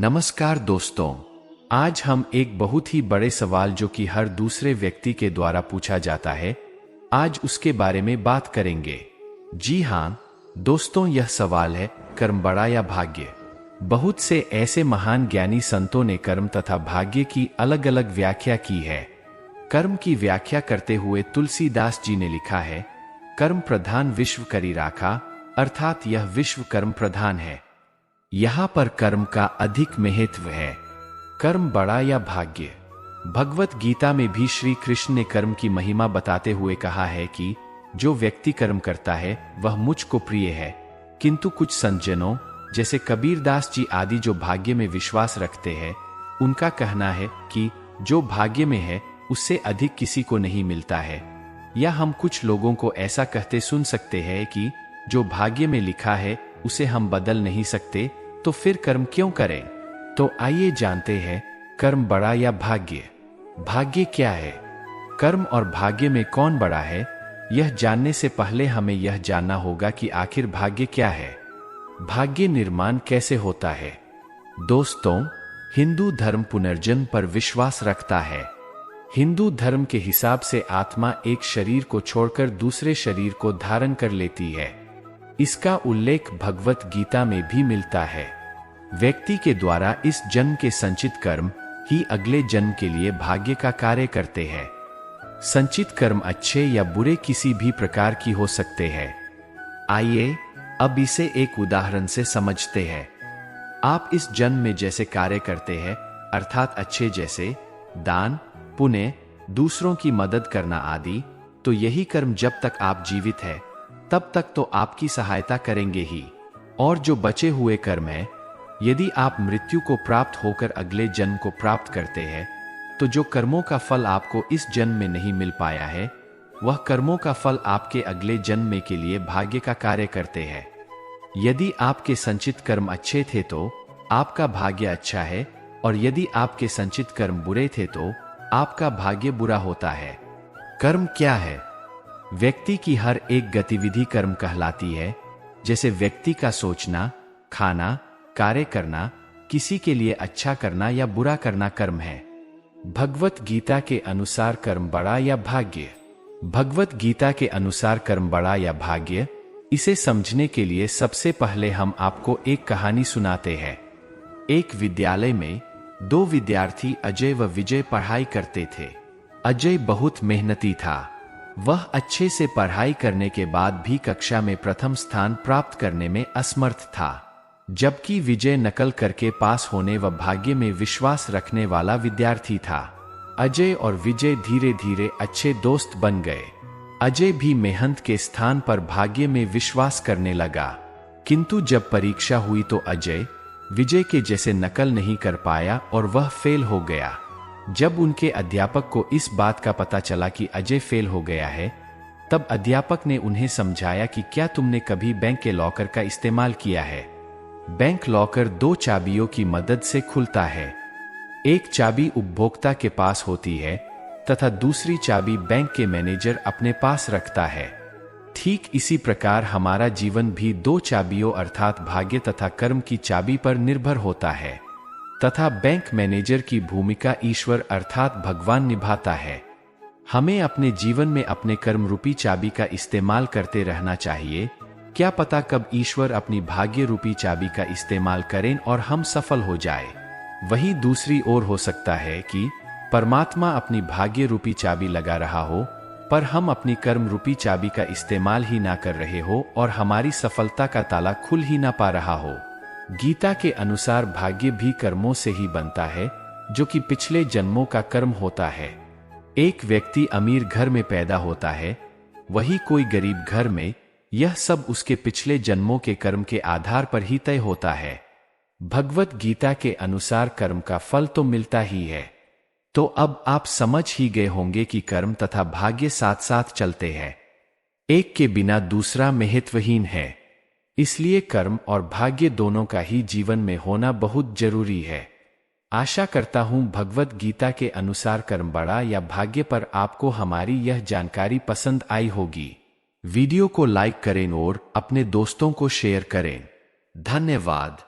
नमस्कार दोस्तों, आज हम एक बहुत ही बड़े सवाल जो कि हर दूसरे व्यक्ति के द्वारा पूछा जाता है, आज उसके बारे में बात करेंगे। जी हाँ दोस्तों, यह सवाल है कर्म बड़ा या भाग्य। बहुत से ऐसे महान ज्ञानी संतों ने कर्म तथा भाग्य की अलग अलग व्याख्या की है। कर्म की व्याख्या करते हुए तुलसीदास जी ने लिखा है, कर्म प्रधान विश्व करी राखा, अर्थात यह विश्व कर्म प्रधान है। यहाँ पर कर्म का अधिक महत्व है। कर्म बड़ा या भाग्य। भगवत गीता में भी श्री कृष्ण ने कर्म की महिमा बताते हुए कहा है कि जो व्यक्ति कर्म करता है वह मुझको प्रिय है, किंतु कुछ संतजनों जैसे कबीरदास जी आदि जो भाग्य में विश्वास रखते हैं, उनका कहना है कि जो भाग्य में है उससे अधिक किसी को नहीं मिलता है। या हम कुछ लोगों को ऐसा कहते सुन सकते हैं कि जो भाग्य में लिखा है उसे हम बदल नहीं सकते, तो फिर कर्म क्यों करें। तो आइए जानते हैं कर्म बड़ा या भाग्य। भाग्य क्या है, कर्म और भाग्य में कौन बड़ा है। यह जानने से पहले हमें यह जानना होगा कि आखिर भाग्य क्या है, भाग्य निर्माण कैसे होता है। दोस्तों, हिंदू धर्म पुनर्जन्म पर विश्वास रखता है। हिंदू धर्म के हिसाब से आत्मा एक शरीर को छोड़कर दूसरे शरीर को धारण कर लेती है। इसका उल्लेख भगवत गीता में भी मिलता है। व्यक्ति के द्वारा इस जन्म के संचित कर्म ही अगले जन्म के लिए भाग्य का कार्य करते हैं। संचित कर्म अच्छे या बुरे किसी भी प्रकार की हो सकते हैं। आइए अब इसे एक उदाहरण से समझते हैं। आप इस जन्म में जैसे कार्य करते हैं, अर्थात अच्छे जैसे दान, पुण्य, दूसरों की मदद करना आदि, तो यही कर्म जब तक आप जीवित हैं तब तक तो आपकी सहायता करेंगे ही। और जो बचे हुए कर्म है, यदि आप मृत्यु को प्राप्त होकर अगले जन्म को प्राप्त करते हैं, तो जो कर्मों का फल आपको इस जन्म में नहीं मिल पाया है, वह कर्मों का फल आपके अगले जन्म में के लिए भाग्य का कार्य करते हैं। यदि आपके संचित कर्म अच्छे थे तो आपका भाग्य अच्छा है, और यदि आपके संचित कर्म बुरे थे तो आपका भाग्य बुरा होता है। कर्म क्या है? व्यक्ति की हर एक गतिविधि कर्म कहलाती है। जैसे व्यक्ति का सोचना, खाना, कार्य करना, किसी के लिए अच्छा करना या बुरा करना कर्म है। भगवत गीता के अनुसार कर्म बड़ा या भाग्य। भगवत गीता के अनुसार कर्म बड़ा या भाग्य, इसे समझने के लिए सबसे पहले हम आपको एक कहानी सुनाते हैं। एक विद्यालय में दो विद्यार्थी अजय व विजय पढ़ाई करते थे। अजय बहुत मेहनती था। वह अच्छे से पढ़ाई करने के बाद भी कक्षा में प्रथम स्थान प्राप्त करने में असमर्थ था, जबकि विजय नकल करके पास होने व भाग्य में विश्वास रखने वाला विद्यार्थी था। अजय और विजय धीरे धीरे अच्छे दोस्त बन गए। अजय भी मेहनत के स्थान पर भाग्य में विश्वास करने लगा, किंतु जब परीक्षा हुई तो अजय विजय के जैसे नकल नहीं कर पाया और वह फेल हो गया। जब उनके अध्यापक को इस बात का पता चला कि अजय फेल हो गया है, तब अध्यापक ने उन्हें समझाया कि क्या तुमने कभी बैंक के लॉकर का इस्तेमाल किया है। बैंक लॉकर दो चाबियों की मदद से खुलता है। एक चाबी उपभोक्ता के पास होती है तथा दूसरी चाबी बैंक के मैनेजर अपने पास रखता है। ठीक इसी प्रकार हमारा जीवन भी दो चाबियों अर्थात भाग्य तथा कर्म की चाबी पर निर्भर होता है, तथा बैंक मैनेजर की भूमिका ईश्वर अर्थात भगवान निभाता है। हमें अपने जीवन में अपने कर्म रूपी चाबी का इस्तेमाल करते रहना चाहिए। क्या पता कब ईश्वर अपनी भाग्य रूपी चाबी का इस्तेमाल करें और हम सफल हो जाए। वहीं दूसरी ओर हो सकता है कि परमात्मा अपनी भाग्य रूपी चाबी लगा रहा हो, पर हम अपनी कर्म रूपी चाबी का इस्तेमाल ही ना कर रहे हो और हमारी सफलता का ताला खुल ही ना पा रहा हो। गीता के अनुसार भाग्य भी कर्मों से ही बनता है, जो कि पिछले जन्मों का कर्म होता है। एक व्यक्ति अमीर घर में पैदा होता है, वही कोई गरीब घर में, यह सब उसके पिछले जन्मों के कर्म के आधार पर ही तय होता है। भगवत गीता के अनुसार कर्म का फल तो मिलता ही है। तो अब आप समझ ही गए होंगे कि कर्म तथा भाग्य साथ साथ चलते हैं, एक के बिना दूसरा महत्वहीन है। इसलिए कर्म और भाग्य दोनों का ही जीवन में होना बहुत जरूरी है। आशा करता हूं भगवत गीता के अनुसार कर्म बड़ा या भाग्य पर आपको हमारी यह जानकारी पसंद आई होगी। वीडियो को लाइक करें और अपने दोस्तों को शेयर करें। धन्यवाद।